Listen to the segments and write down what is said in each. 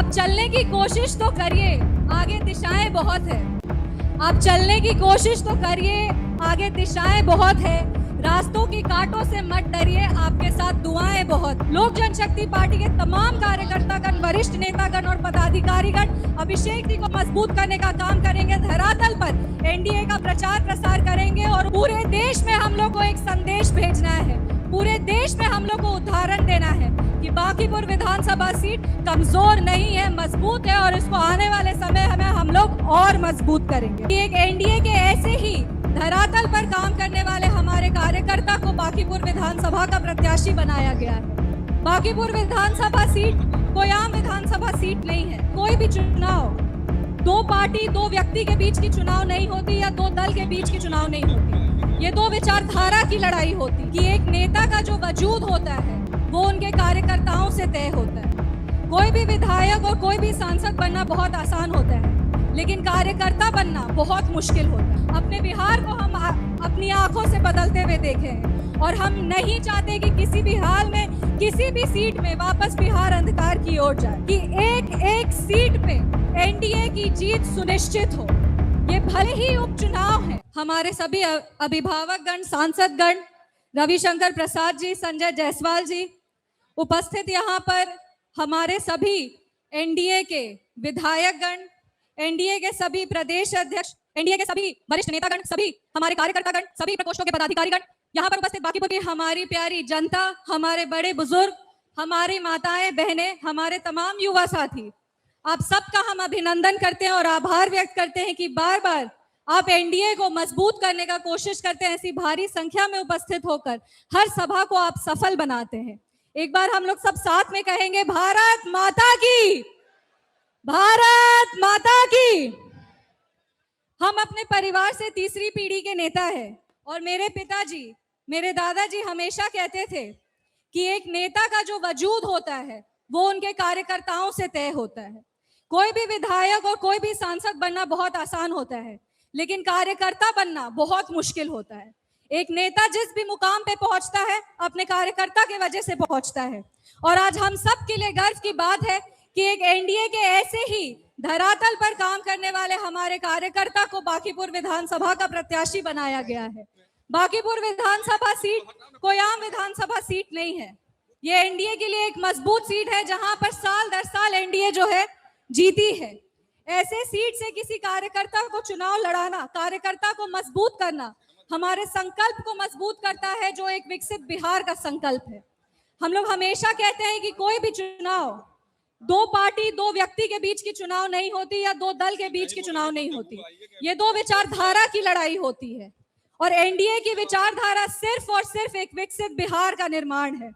आप चलने की कोशिश तो करिए, आगे दिशाएं बहुत है। आप चलने की कोशिश तो करिए, आगे दिशाएं बहुत है। रास्तों की कांटों से मत डरिए, आपके साथ दुआएं बहुत। लोक जनशक्ति पार्टी के तमाम कार्यकर्तागण, वरिष्ठ नेतागण और पदाधिकारीगण अभिषेक जी को मजबूत करने का काम करेंगे। धरातल पर एनडीए का प्रचार प्रसार करेंगे और पूरे देश में हम लोग को एक संदेश भेजना है, पूरे देश में हम लोग को उदाहरण देना है कि बांकीपुर विधानसभा सीट कमजोर नहीं है, मजबूत है और इसको आने वाले समय में हम लोग और मजबूत करेंगे। एक एनडीए के ऐसे ही धरातल पर काम करने वाले हमारे कार्यकर्ता को बांकीपुर विधानसभा का प्रत्याशी बनाया गया है। बांकीपुर विधानसभा सीट कोई आम विधानसभा सीट नहीं है। कोई भी चुनाव दो पार्टी, दो व्यक्ति के बीच की चुनाव नहीं होती या दो दल के बीच की चुनाव नहीं होती। ये दो विचारधारा की लड़ाई होती कि एक नेता का जो वजूद होता है वो उनके कार्यकर्ताओं से तय होता है। कोई भी विधायक और कोई भी सांसद बनना बहुत आसान होता है, लेकिन कार्यकर्ता बनना बहुत मुश्किल होता है। अपने बिहार को हम अपनी आंखों से बदलते हुए देखे हैं और हम नहीं चाहते कि किसी भी हाल में किसी भी सीट में वापस बिहार अंधकार की ओर जाए, कि एक एक सीट पे एनडीए की जीत सुनिश्चित हो। ये भले ही उपचुनाव है। हमारे सभी अभिभावकगण, सांसदगण, रविशंकर प्रसाद जी, संजय जायसवाल जी, उपस्थित यहाँ पर हमारे सभी एनडीए के विधायकगण, एनडीए के सभी प्रदेश अध्यक्ष, एनडीए के सभी वरिष्ठ नेतागण, सभी हमारे कार्यकर्तागण, सभी प्रकोष्ठों के पदाधिकारीगण, यहाँ पर उपस्थित बांकीपुर की हमारी प्यारी जनता, हमारे बड़े बुजुर्ग, हमारी माताएं बहनें, हमारे तमाम युवा साथी, आप सबका हम अभिनंदन करते हैं और आभार व्यक्त करते हैं कि बार बार आप एनडीए को मजबूत करने का कोशिश करते हैं। ऐसी भारी संख्या में उपस्थित होकर हर सभा को आप सफल बनाते हैं। एक बार हम लोग सब साथ में कहेंगे, भारत माता की, भारत माता की। हम अपने परिवार से तीसरी पीढ़ी के नेता हैं और मेरे पिताजी, मेरे दादाजी हमेशा कहते थे कि एक नेता का जो वजूद होता है वो उनके कार्यकर्ताओं से तय होता है। कोई भी विधायक और कोई भी सांसद बनना बहुत आसान होता है, लेकिन कार्यकर्ता बनना बहुत मुश्किल होता है। एक नेता जिस भी मुकाम पे पहुंचता है अपने कार्यकर्ता की वजह से पहुंचता है। और आज हम सब के लिए गर्व की बात है कि एक एनडीए के ऐसे ही धरातल पर काम करने वाले हमारे कार्यकर्ता को बांकीपुर विधानसभा का प्रत्याशी बनाया गया है। बांकीपुर विधानसभा सीट कोई आम विधानसभा सीट नहीं है। ये एनडीए के लिए एक मजबूत सीट है, जहां पर साल दर साल एनडीए जो है जीती है। ऐसे सीट से किसी कार्यकर्ता को चुनाव लड़ाना, कार्यकर्ता को मजबूत करना हमारे संकल्प को मजबूत करता है, जो एक विकसित बिहार का संकल्प है। हम लोग हमेशा कहते हैं कि कोई भी चुनाव दो पार्टी, दो व्यक्ति के बीच की चुनाव नहीं होती या दो दल के बीच की चुनाव नहीं होती। ये दो विचारधारा की लड़ाई होती है और एनडीए की विचारधारा सिर्फ और सिर्फ एक विकसित बिहार का निर्माण है।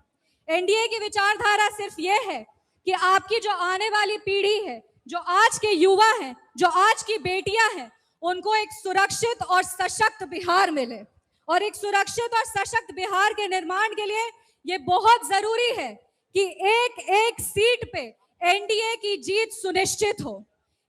एनडीए की विचारधारा सिर्फ ये है कि आपकी जो आने वाली पीढ़ी है, जो आज के युवा हैं, जो आज की बेटियां हैं, उनको एक सुरक्षित और सशक्त बिहार मिले। और एक सुरक्षित और सशक्त बिहार के निर्माण के लिए ये बहुत जरूरी है कि एक एक सीट पे एनडीए की जीत सुनिश्चित हो।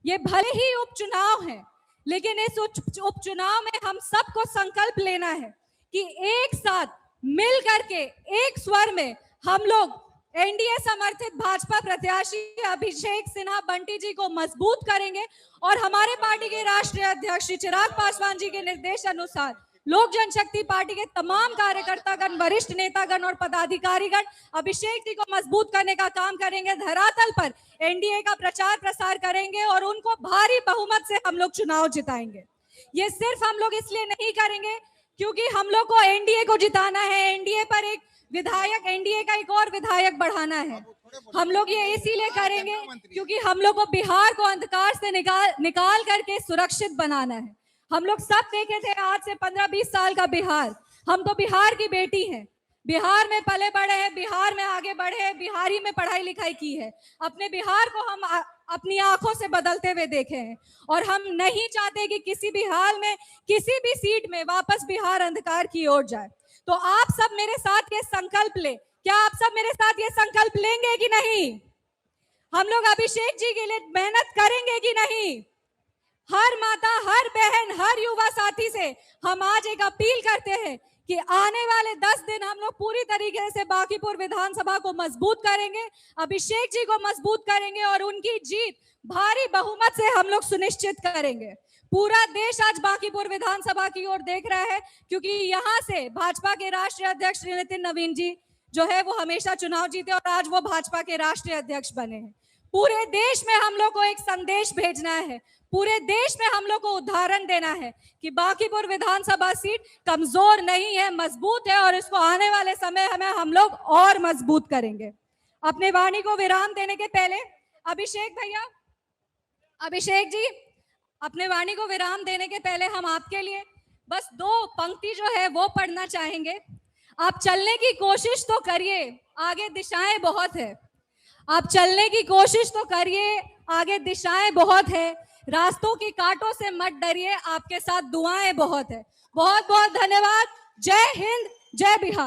ये भले ही उपचुनाव है, लेकिन इस उपचुनाव में हम सबको संकल्प लेना है कि एक साथ मिल करके एक स्वर में हम लोग एनडीए समर्थित भाजपा प्रत्याशी अभिषेक सिन्हा बंटी जी को मजबूत करेंगे और हमारे पार्टी के राष्ट्रीय अध्यक्ष चिराग पासवान जी के निर्देश अनुसार लोक जनशक्ति पार्टी के तमाम कार्यकर्तागण, वरिष्ठ नेतागण और पदाधिकारीगण अभिषेक जी को मजबूत करने का काम करेंगे। धरातल पर एनडीए का प्रचार प्रसार करेंगे और उनको भारी बहुमत से हम लोग चुनाव जिताएंगे। ये सिर्फ हम लोग इसलिए नहीं करेंगे क्योंकि हम लोग को एनडीए को जिताना है, एनडीए पर एक विधायक, एनडीए का एक और विधायक बढ़ाना है। हम लोग ये इसीलिए करेंगे क्योंकि हम लोग को बिहार को अंधकार से निकाल करके सुरक्षित बनाना है। हम लोग सब देखे थे आज से 15-20 साल का बिहार। हम तो बिहार की बेटी हैं, बिहार में पले बड़े हैं, बिहार में आगे बढ़े हैं, बिहारी में पढ़ाई लिखाई की है। अपने बिहार को हम अपनी आंखों से बदलते हुए देखे हैं और हम नहीं चाहते कि किसी भी हाल में किसी भी सीट में वापस बिहार अंधकार की ओर जाए। तो आप सब मेरे साथ ये संकल्प ले। क्या आप सब मेरे साथ ये संकल्प लेंगे कि नहीं? हम लोग अभिषेक जी के लिए मेहनत करेंगे कि नहीं? हर माता, हर बहन, हर युवा साथी से हम आज एक अपील करते हैं कि आने वाले 10 दिन हम लोग पूरी तरीके से बांकीपुर विधानसभा को मजबूत करेंगे, अभिषेक जी को मजबूत करेंगे और उनकी जीत भारी बहुमत से हम लोग सुनिश्चित करेंगे। पूरा देश आज बांकीपुर विधानसभा की ओर देख रहा है, क्योंकि यहाँ से भाजपा के राष्ट्रीय अध्यक्ष श्री नितिन नवीन जी जो है वो हमेशा चुनाव जीते और आज वो भाजपा के राष्ट्रीय अध्यक्ष बने हैं। पूरे देश में हम लोग को एक संदेश भेजना है, पूरे देश में हम लोग को उदाहरण देना है कि बांकीपुर विधानसभा सीट कमजोर नहीं है, मजबूत है और इसको आने वाले समय हमें हम लोग और मजबूत करेंगे। अपने वाणी को विराम देने के पहले अभिषेक भैया, अभिषेक जी, अपने वाणी को विराम देने के पहले हम आपके लिए बस 2 पंक्ति जो है वो पढ़ना चाहेंगे। आप चलने की कोशिश तो करिए, आगे दिशाएं बहुत है। आप चलने की कोशिश तो करिए, आगे दिशाएं बहुत है। रास्तों के कांटों से मत डरिए, आपके साथ दुआएं बहुत है। बहुत बहुत धन्यवाद। जय हिंद, जय बिहार।